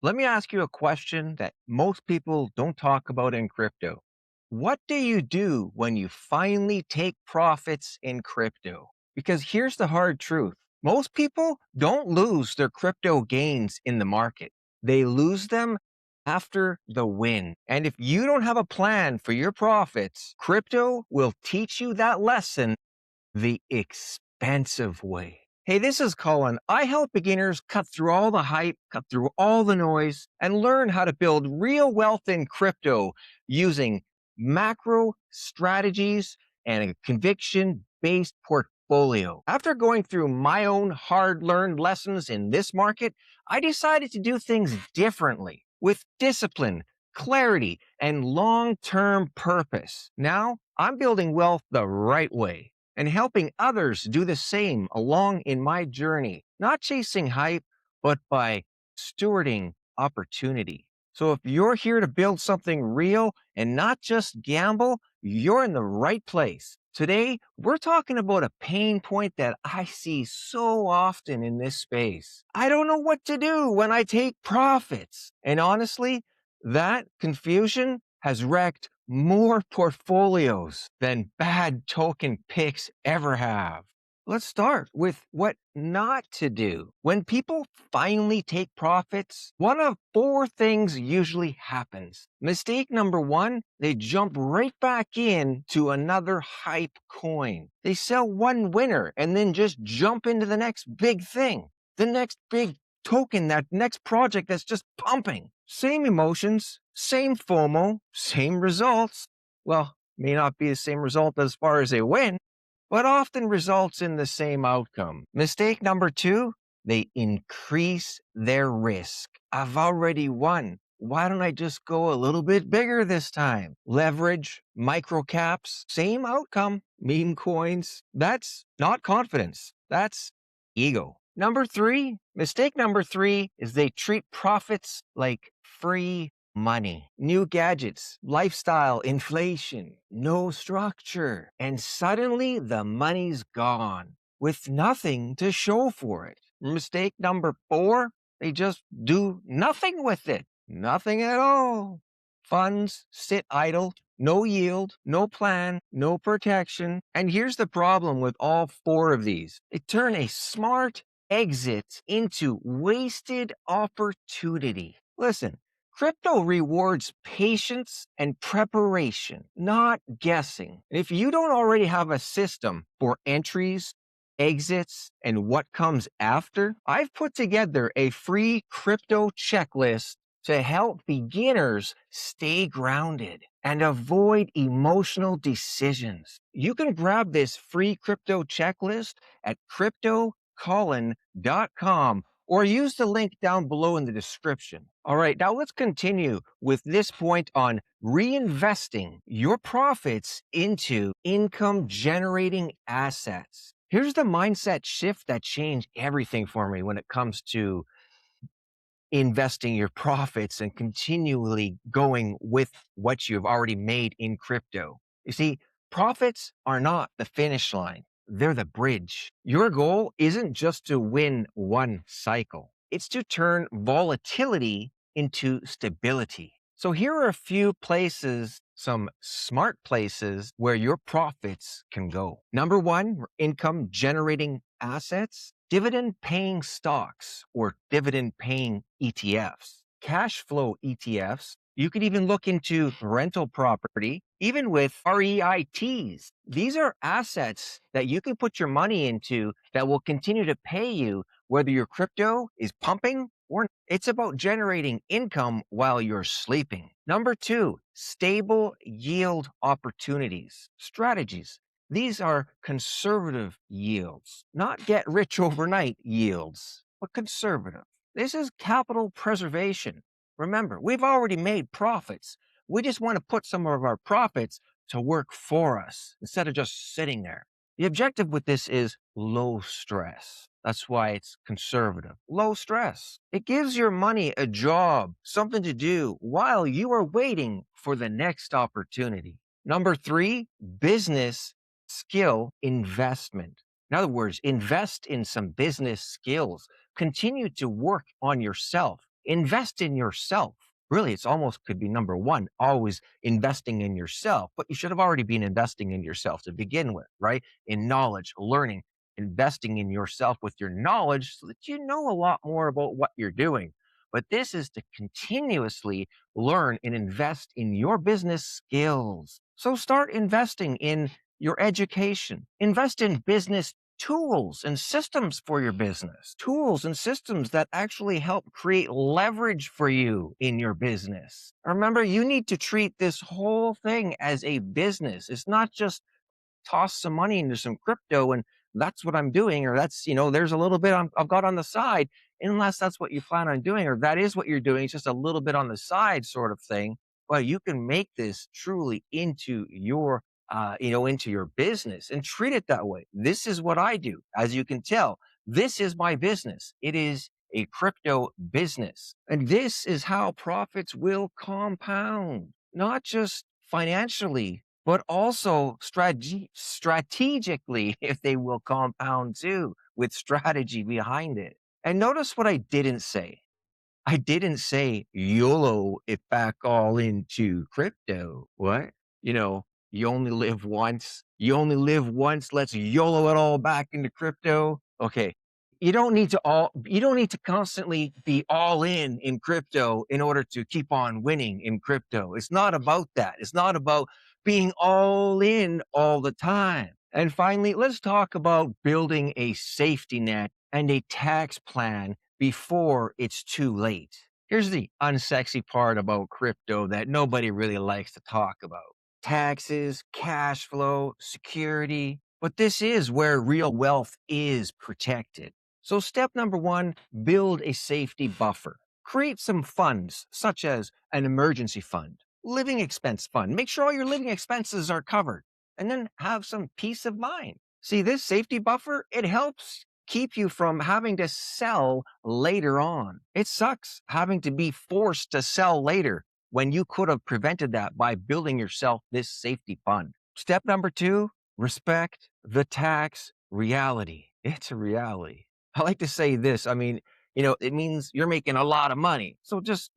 Let me ask you a question that most people don't talk about in crypto. What do you do when you finally take profits in crypto? Because here's the hard truth. Most people don't lose their crypto gains in the market. They lose them after the win. And if you don't have a plan for your profits, crypto will teach you that lesson the expensive way. Hey, this is Colin. I help beginners cut through all the hype, cut through all the noise, and learn how to build real wealth in crypto using macro strategies and a conviction based portfolio. After going through my own hard learned lessons in this market, I decided to do things differently with discipline, clarity, and long term purpose. Now I'm building wealth the right way and helping others do the same along in my journey, not chasing hype, but by stewarding opportunity. So if you're here to build something real and not just gamble, you're in the right place. Today, we're talking about a pain point that I see so often in this space. I don't know what to do when I take profits. And honestly, that confusion has wrecked more portfolios than bad token picks ever have. Let's start with what not to do. When people finally take profits, one of four things usually happens. Mistake number one, they jump right back in to another hype coin. They sell one winner and then just jump into the next big thing, the next big token, that next project that's just pumping. Same emotions, same FOMO, same results. Well, may not be the same result as far as a win, but often results in the same outcome. Mistake number two, they increase their risk. I've already won. Why don't I just go a little bit bigger this time? Leverage, micro caps, same outcome. Meme coins. That's not confidence. That's ego. Mistake number three is they treat profits like free money, new gadgets, lifestyle, inflation, no structure. And suddenly the money's gone with nothing to show for it. Mistake number four, they just do nothing with it. Nothing at all. Funds sit idle, no yield, no plan, no protection. And here's the problem with all four of these. They turn a smart exit into wasted opportunity. Listen, crypto rewards patience and preparation, not guessing. If you don't already have a system for entries, exits, and what comes after, I've put together a free crypto checklist to help beginners stay grounded and avoid emotional decisions. You can grab this free crypto checklist at cryptocolin.com or use the link down below in the description. All right, now let's continue with this point on reinvesting your profits into income generating assets. Here's the mindset shift that changed everything for me when it comes to investing your profits and continually going with what you've already made in crypto. You see, profits are not the finish line. They're the bridge. Your goal isn't just to win one cycle. It's to turn volatility into stability. So here are a few places, some smart places where your profits can go. Number one, income generating assets, dividend paying stocks or dividend paying ETFs, cash flow ETFs. You could even look into rental property, even with REITs. These are assets that you can put your money into that will continue to pay you whether your crypto is pumping or not. It's about generating income while you're sleeping. Number two, stable yield opportunities, strategies. These are conservative yields, not get rich overnight yields, but conservative. This is capital preservation. Remember, we've already made profits. We just want to put some of our profits to work for us instead of just sitting there. The objective with this is low stress. That's why it's conservative. Low stress. It gives your money a job, something to do while you are waiting for the next opportunity. Number three, business skill investment. In other words, invest in some business skills. Continue to work on yourself. invest in yourself. Really, it's almost could be number one, always investing in yourself, but you should have already been investing in yourself to begin with, right? In knowledge, learning, investing in yourself with your knowledge so that you know a lot more about what you're doing. But this is to continuously learn and invest in your business skills. So start investing in your education, invest in business tools and systems for your business, tools and systems that actually help create leverage for you in your business. Remember, you need to treat this whole thing as a business. It's not just toss some money into some crypto and that's what I'm doing, or that's, there's a little bit I've got on the side, unless that's what you plan on doing, or that is what you're doing. It's just a little bit on the side sort of thing. Well, you can make this truly into into your business and treat it that way. This is what I do. As you can tell, this is my business. It is a crypto business. And this is how profits will compound, not just financially, but also strategically, if they will compound too, with strategy behind it. And notice what I didn't say. I didn't say YOLO it back all into crypto. What? You know, you only live once. You only live once. Let's YOLO it all back into crypto. Okay. You don't need to constantly be all in crypto in order to keep on winning in crypto. It's not about that. It's not about being all in all the time. And finally, let's talk about building a safety net and a tax plan before it's too late. Here's the unsexy part about crypto that nobody really likes to talk about: taxes, cash flow, security. But this is where real wealth is protected. So, step number one, build a safety buffer. Create some funds, such as an emergency fund, living expense fund. Make sure all your living expenses are covered, and then have some peace of mind. See, this safety buffer, it helps keep you from having to sell later on. It sucks having to be forced to sell later when you could have prevented that by building yourself this safety fund. Step number two, respect the tax reality. It's a reality. I like to say this. I mean, it means you're making a lot of money. So just,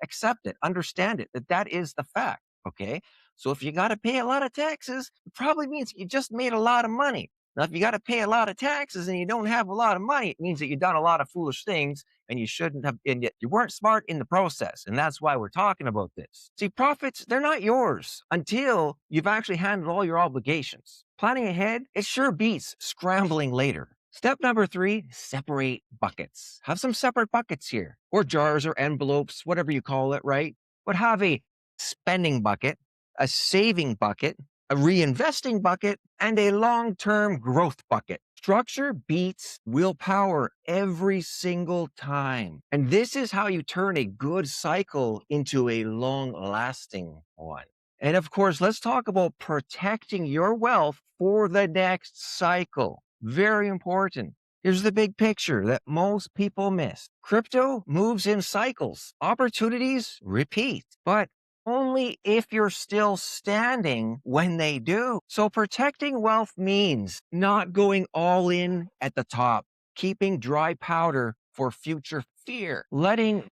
accept it, understand it, that is the fact. Okay. So if you got to pay a lot of taxes, it probably means you just made a lot of money. Now, if you got to pay a lot of taxes and you don't have a lot of money, it means that you've done a lot of foolish things and you shouldn't have, and yet you weren't smart in the process. And that's why we're talking about this. See, profits, they're not yours until you've actually handled all your obligations. Planning ahead, it sure beats scrambling later. Step number three, separate buckets. Have some separate buckets here, or jars or envelopes, whatever you call it, right? But have a spending bucket, a saving bucket, a reinvesting bucket, and a long-term growth bucket. Structure beats willpower every single time. And this is how you turn a good cycle into a long-lasting one. And of course, let's talk about protecting your wealth for the next cycle. Very important. Here's the big picture that most people miss. Crypto moves in cycles. Opportunities repeat, but only if you're still standing when they do. So protecting wealth means not going all in at the top, keeping dry powder for future fear, letting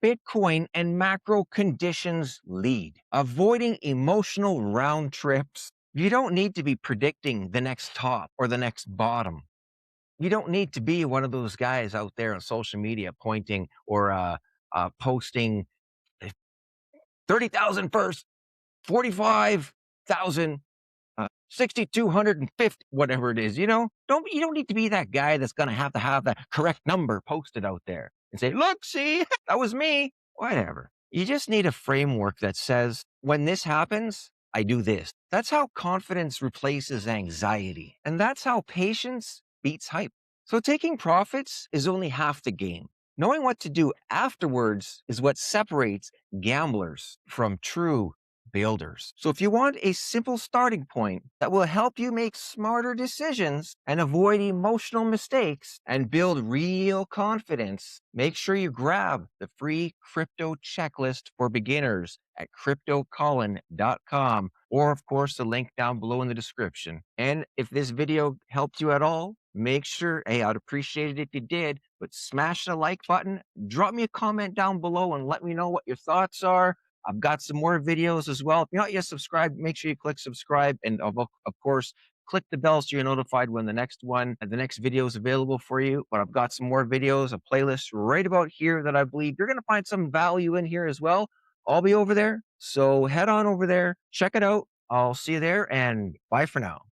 Bitcoin and macro conditions lead, avoiding emotional round trips. You don't need to be predicting the next top or the next bottom. You don't need to be one of those guys out there on social media pointing or posting 30,000 first, 45,000, 6,250, whatever it is. You don't need to be that guy that's going to have the correct number posted out there and say, look, see, that was me. Whatever. You just need a framework that says, when this happens, I do this. That's how confidence replaces anxiety. And that's how patience beats hype. So taking profits is only half the game. Knowing what to do afterwards is what separates gamblers from true builders. So if you want a simple starting point that will help you make smarter decisions and avoid emotional mistakes and build real confidence, make sure you grab the free crypto checklist for beginners at cryptocolin.com, or of course the link down below in the description. And if this video helped you at all, make sure, hey, I'd appreciate it if you did, but smash the like button, drop me a comment down below and let me know what your thoughts are. I've got some more videos as well. If you're not yet subscribed, make sure you click subscribe, and of course, click the bell so you're notified when the next video is available for you. But I've got some more videos, a playlist right about here that I believe you're going to find some value in here as well. I'll be over there. So head on over there, check it out. I'll see you there, and bye for now.